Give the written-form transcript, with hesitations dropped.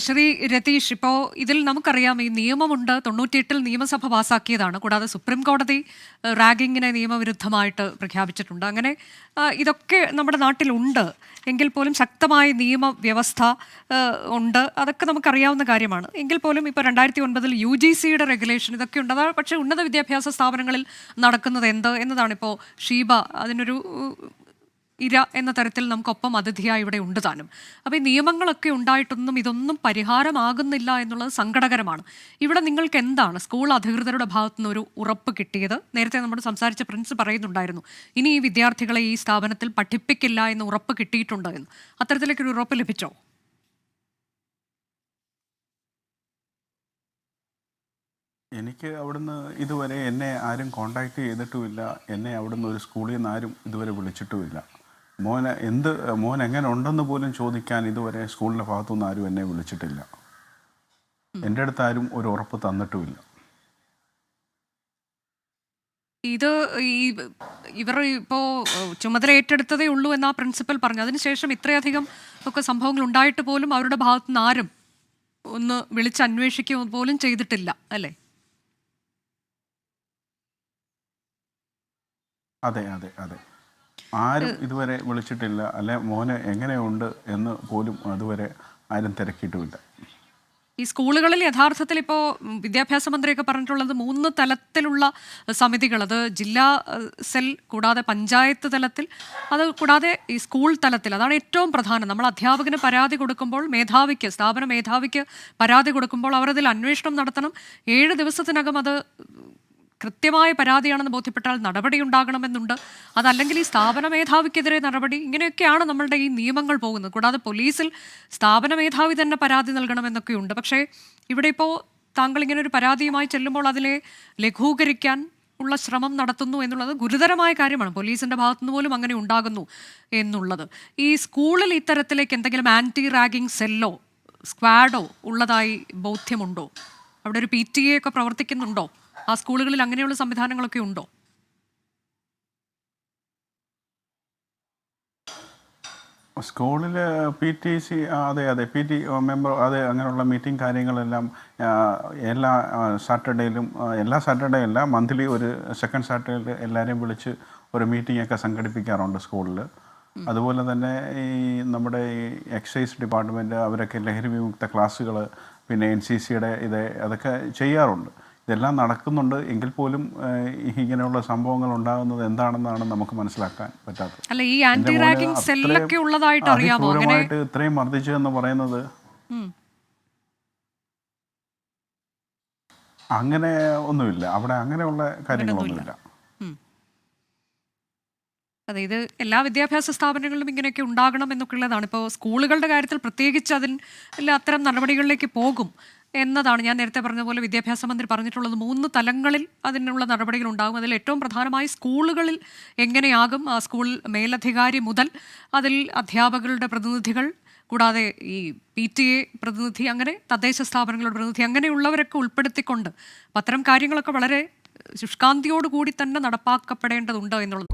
ശ്രീ രതീഷ്, ഇപ്പോൾ ഇതിൽ നമുക്കറിയാം ഈ നിയമമുണ്ട്. 98-ൽ നിയമസഭ പാസാക്കിയതാണ്. കൂടാതെ സുപ്രീം കോടതി റാഗിങ്ങിനെ നിയമവിരുദ്ധമായിട്ട് പ്രഖ്യാപിച്ചിട്ടുണ്ട്. അങ്ങനെ ഇതൊക്കെ നമ്മുടെ നാട്ടിലുണ്ട്. എങ്കിൽ പോലും ശക്തമായ നിയമവ്യവസ്ഥ ഉണ്ട്. അതൊക്കെ നമുക്കറിയാവുന്ന കാര്യമാണ്. എങ്കിൽ പോലും ഇപ്പോൾ 2009-ൽ UGCയുടെ റെഗുലേഷൻ ഇതൊക്കെ ഉണ്ട്. അതാണ് പക്ഷേ ഉന്നത വിദ്യാഭ്യാസ സ്ഥാപനങ്ങളിൽ നടക്കുന്നത് എന്നതാണിപ്പോൾ ഷീബ അതിനൊരു ഇര എന്ന തരത്തിൽ നമുക്കൊപ്പം അതിഥിയായി ഇവിടെ ഉണ്ട് താനും. അപ്പോൾ ഈ നിയമങ്ങളൊക്കെ ഉണ്ടായിട്ടൊന്നും ഇതൊന്നും പരിഹാരമാകുന്നില്ല എന്നുള്ളത് സങ്കടകരമാണ്. ഇവിടെ നിങ്ങൾക്ക് എന്താണ് സ്കൂൾ അധികൃതരുടെ ഭാഗത്തു നിന്ന് ഒരു ഉറപ്പ് കിട്ടിയത്? നേരത്തെ നമ്മൾ സംസാരിച്ച പ്രിൻസ് പറയുന്നുണ്ടായിരുന്നു, ഇനി ഈ വിദ്യാർത്ഥികളെ ഈ സ്ഥാപനത്തിൽ പഠിപ്പിക്കില്ല എന്ന് ഉറപ്പ് കിട്ടിയിട്ടുണ്ട് എന്ന്. അത്തരത്തിലേക്കൊരു ഉറപ്പ് ലഭിച്ചോ? എനിക്ക് അവിടുന്ന് ഇതുവരെ എന്നെ ആരും കോണ്ടാക്ട് ചെയ്തിട്ടുമില്ല. എന്നെ അവിടുന്ന് ഒരു സ്കൂളിൽ നിന്ന് ആരും ഇതുവരെ വിളിച്ചിട്ടുമില്ല. മോൻ എങ്ങനെ ഉണ്ടെന്ന് പോലും ചോദിക്കാൻ ഇതുവരെ സ്കൂളിൻ്റെ ഭാഗത്തുനിന്ന് ആരും എന്നെ വിളിച്ചിട്ടില്ല. എൻ്റെ അടുത്ത് ആരും ഒരു ഉറപ്പ് തന്നിട്ടുമില്ല. ഇത് ഇവർ ഇപ്പോൾ ചുമതല ഏറ്റെടുത്തതേ ഉള്ളൂ എന്നാ പ്രിൻസിപ്പൽ പറഞ്ഞു. അതിനുശേഷം ഇത്രയധികം ഒക്കെ സംഭവങ്ങൾ ഉണ്ടായിട്ട് പോലും അവരുടെ ഭാഗത്തുനിന്ന് ആരും ഒന്ന് വിളിച്ച് അന്വേഷിക്കുക പോലും ചെയ്തിട്ടില്ല അല്ലേ? അതെ അതെ അതെ, ആരും ഇതുവരെ വിളിച്ചിട്ടില്ല. അല്ലെ മോന് എങ്ങനെയുണ്ട് എന്ന് പോലും അതുവരെ ആരും തിരക്കിയിട്ടുമില്ല. ഈ സ്കൂളുകളിൽ യഥാർത്ഥത്തിൽ ഇപ്പോൾ വിദ്യാഭ്യാസ മന്ത്രിയൊക്കെ പറഞ്ഞിട്ടുള്ളത് 3 തലത്തിലുള്ള സമിതികൾ, അത് ജില്ലാ സെൽ, കൂടാതെ പഞ്ചായത്ത് തലത്തിൽ, അത് കൂടാതെ ഈ സ്കൂൾ തലത്തിൽ. അതാണ് ഏറ്റവും പ്രധാനം. നമ്മൾ അധ്യാപകന് പരാതി കൊടുക്കുമ്പോൾ മേധാവിക്ക്, സ്ഥാപന മേധാവിക്ക് പരാതി കൊടുക്കുമ്പോൾ അവർ അതിൽ അന്വേഷണം നടത്തണം. 7 ദിവസത്തിനകം അത് കൃത്യമായ പരാതിയാണെന്ന് ബോധ്യപ്പെട്ടാൽ നടപടി ഉണ്ടാകണമെന്നുണ്ട്. അതല്ലെങ്കിൽ ഈ സ്ഥാപന മേധാവിക്കെതിരെ നടപടി. ഇങ്ങനെയൊക്കെയാണ് നമ്മളുടെ ഈ നിയമങ്ങൾ പോകുന്നത്. കൂടാതെ പോലീസിൽ സ്ഥാപന മേധാവി തന്നെ പരാതി നൽകണമെന്നൊക്കെയുണ്ട്. പക്ഷേ ഇവിടെ ഇപ്പോൾ താങ്കൾ ഇങ്ങനെ ഒരു പരാതിയുമായി ചെല്ലുമ്പോൾ അതിലെ ലഘൂകരിക്കാൻ ഉള്ള ശ്രമം നടത്തുന്നു എന്നുള്ളത് ഗുരുതരമായ കാര്യമാണ്. പോലീസിൻ്റെ ഭാഗത്തുനിന്ന് പോലും അങ്ങനെ ഉണ്ടാകുന്നു എന്നുള്ളത്. ഈ സ്കൂളിൽ ഇത്തരത്തിലേക്ക് എന്തെങ്കിലും ആൻറ്റി റാഗിങ് സെല്ലോ സ്ക്വാഡോ ഉള്ളതായി ബോധ്യമുണ്ടോ? അവിടെ ഒരു PTA ഒക്കെ പ്രവർത്തിക്കുന്നുണ്ടോ? ആ സ്കൂളുകളിൽ അങ്ങനെയുള്ള സംവിധാനങ്ങളൊക്കെ ഉണ്ടോ? സ്കൂളിൽ PTC, അതെ അതെ, PT മെമ്പർ, അതെ, അങ്ങനെയുള്ള മീറ്റിംഗ് കാര്യങ്ങളെല്ലാം എല്ലാ സാറ്റർഡേയിലും, എല്ലാ സാറ്റർഡേ അല്ല, മന്ത്ലി ഒരു സെക്കൻഡ് സാറ്റർഡേയിൽ എല്ലാവരെയും വിളിച്ച് ഒരു മീറ്റിംഗ് ഒക്കെ സംഘടിപ്പിക്കാറുണ്ട് സ്കൂളിൽ. അതുപോലെ തന്നെ ഈ നമ്മുടെ ഈ എക്സൈസ് ഡിപ്പാർട്ട്മെൻറ്റ് അവരൊക്കെ ലഹരി വിമുക്ത ക്ലാസ്സുകൾ, പിന്നെ NCCയുടെ അതൊക്കെ ചെയ്യാറുണ്ട്. ഇതെല്ലാം നടക്കുന്നുണ്ട്. എങ്കിൽ പോലും ഇങ്ങനെയുള്ള സംഭവങ്ങൾ ഉണ്ടാകുന്നത് എന്താണെന്നാണ് നമുക്ക് മനസ്സിലാക്കാൻ പറ്റാത്തത്. അല്ല, ഈ ആന്റി റാഗിംഗ് സെല്ലൊക്കെ ഉള്ളതായിട്ട് അറിയാമോ? അതിക്രൂരമായിട്ട് ഇത്രയും മർദ്ദിച്ചു എന്ന് പറയുന്നത് അങ്ങനെ ഒന്നുമില്ല. അവിടെ അങ്ങനെയുള്ള കാര്യങ്ങളൊന്നുമില്ല. അതെ, ഇത് എല്ലാ വിദ്യാഭ്യാസ സ്ഥാപനങ്ങളിലും ഇങ്ങനെയൊക്കെ ഉണ്ടാകണം എന്നൊക്കെ ഉള്ളതാണ്. ഇപ്പോൾ സ്കൂളുകളുടെ കാര്യത്തിൽ പ്രത്യേകിച്ച് അതിൽ അത്തരം നടപടികളിലേക്ക് പോകും എന്നതാണ് ഞാൻ നേരത്തെ പറഞ്ഞ പോലെ വിദ്യാഭ്യാസ മന്ത്രി പറഞ്ഞിട്ടുള്ളത്. 3 തലങ്ങളിൽ അതിനുള്ള നടപടികൾ ഉണ്ടാകും. അതിൽ ഏറ്റവും പ്രധാനമായി സ്കൂളുകളിൽ എങ്ങനെയാകും, ആ സ്കൂൾ മേലധികാരി മുതൽ അതിൽ അധ്യാപകരുടെ പ്രതിനിധികൾ, കൂടാതെ ഈ PTA പ്രതിനിധി, അങ്ങനെ തദ്ദേശ സ്ഥാപനങ്ങളുടെ പ്രതിനിധി, അങ്ങനെയുള്ളവരൊക്കെ ഉൾപ്പെടുത്തിക്കൊണ്ട് അത്തരം കാര്യങ്ങളൊക്കെ വളരെ ശുഷ്കാന്തിയോടുകൂടി തന്നെ നടപ്പാക്കപ്പെടേണ്ടതുണ്ട് എന്നുള്ളത്.